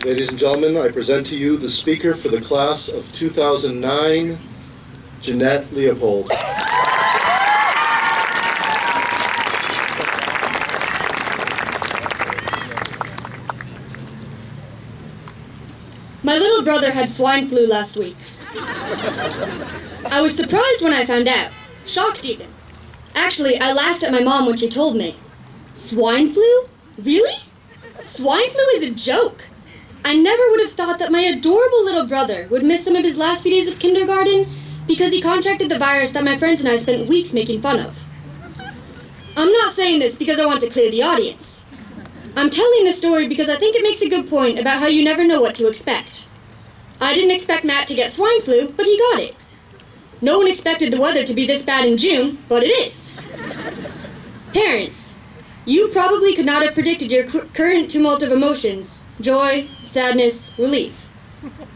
Ladies and gentlemen, I present to you the speaker for the class of 2009, Jeannette Leopold. My little brother had swine flu last week. I was surprised when I found out. Shocked even. Actually, I laughed at my mom when she told me. Swine flu? Really? Swine flu is a joke. I never would have thought that my adorable little brother would miss some of his last few days of kindergarten because he contracted the virus that my friends and I spent weeks making fun of. I'm not saying this because I want to clear the audience. I'm telling this story because I think it makes a good point about how you never know what to expect. I didn't expect Matt to get swine flu, but he got it. No one expected the weather to be this bad in June, but it is. Parents, you probably could not have predicted your current tumult of emotions, joy, sadness, relief.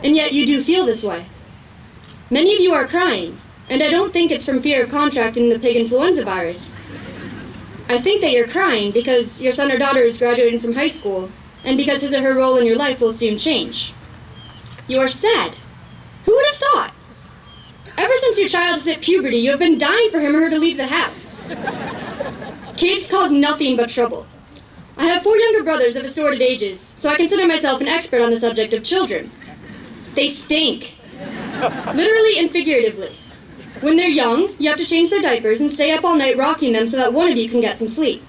And yet you do feel this way. Many of you are crying, and I don't think it's from fear of contracting the pig influenza virus. I think that you're crying because your son or daughter is graduating from high school, and because his or her role in your life will soon change. You are sad. Who would have thought? Ever since your child has hit puberty, you have been dying for him or her to leave the house. Kids cause nothing but trouble. I have 4 younger brothers of assorted ages, so I consider myself an expert on the subject of children. They stink. Literally and figuratively. When they're young, you have to change their diapers and stay up all night rocking them so that one of you can get some sleep.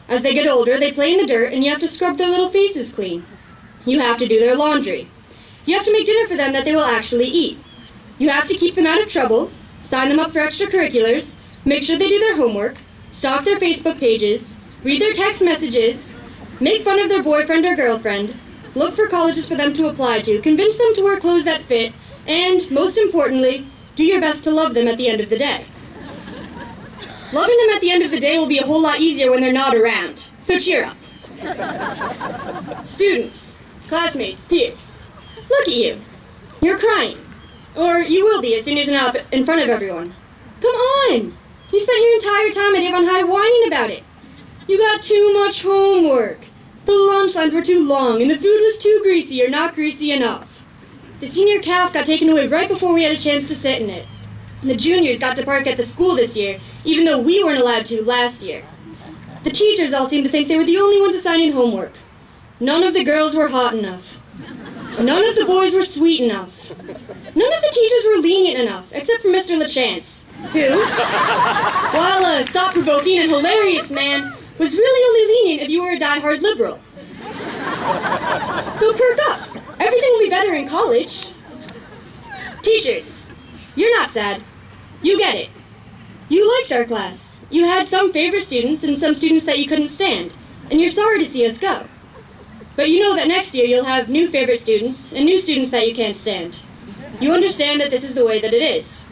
As they get older, they play in the dirt and you have to scrub their little faces clean. You have to do their laundry. You have to make dinner for them that they will actually eat. You have to keep them out of trouble, sign them up for extracurriculars, make sure they do their homework, stalk their Facebook pages, read their text messages, make fun of their boyfriend or girlfriend, look for colleges for them to apply to, convince them to wear clothes that fit, and, most importantly, do your best to love them at the end of the day. Loving them at the end of the day will be a whole lot easier when they're not around, so cheer up. Students, classmates, peers, look at you. You're crying. Or you will be as soon as you're not in front of everyone. Come on! You spent your entire time at Avon High whining about it. You got too much homework. The lunch lines were too long and the food was too greasy or not greasy enough. The senior calf got taken away right before we had a chance to sit in it. And the juniors got to park at the school this year, even though we weren't allowed to last year. The teachers all seemed to think they were the only ones assigning homework. None of the girls were hot enough. None of the boys were sweet enough. None of the teachers were lenient enough, except for Mr. LaChance, who, while a thought-provoking and hilarious man, was really only lenient if you were a die-hard liberal. So perk up. Everything will be better in college. Teachers, you're not sad. You get it. You liked our class. You had some favorite students and some students that you couldn't stand, and you're sorry to see us go. But you know that next year you'll have new favorite students and new students that you can't stand. You understand that this is the way that it is.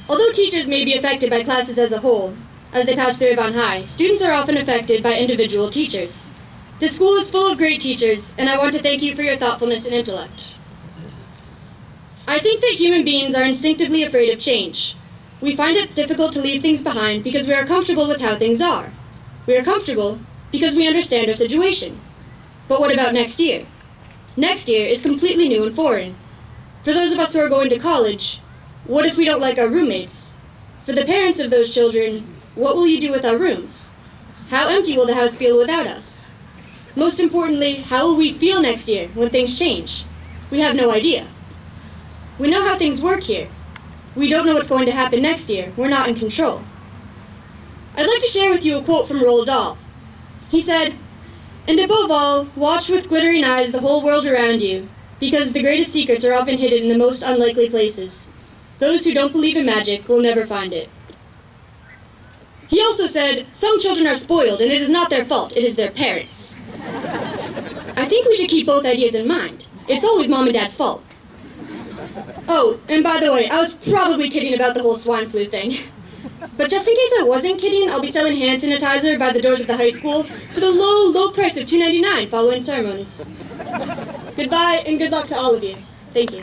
Although teachers may be affected by classes as a whole, as they pass through Avon High, students are often affected by individual teachers. The school is full of great teachers, and I want to thank you for your thoughtfulness and intellect. I think that human beings are instinctively afraid of change. We find it difficult to leave things behind because we are comfortable with how things are. We are comfortable because we understand our situation. But what about next year? Next year is completely new and foreign. For those of us who are going to college, what if we don't like our roommates? For the parents of those children, what will you do with our rooms? How empty will the house feel without us? Most importantly, how will we feel next year when things change? We have no idea. We know how things work here. We don't know what's going to happen next year. We're not in control. I'd like to share with you a quote from Roald Dahl. He said, "And above all, watch with glittering eyes the whole world around you, because the greatest secrets are often hidden in the most unlikely places. Those who don't believe in magic will never find it." He also said, "Some children are spoiled, and it is not their fault, it is their parents." I think we should keep both ideas in mind. It's always Mom and Dad's fault. Oh, and by the way, I was probably kidding about the whole swine flu thing. But just in case I wasn't kidding, I'll be selling hand sanitizer by the doors of the high school for the low, low price of $2.99 following ceremonies. Goodbye, and good luck to all of you. Thank you.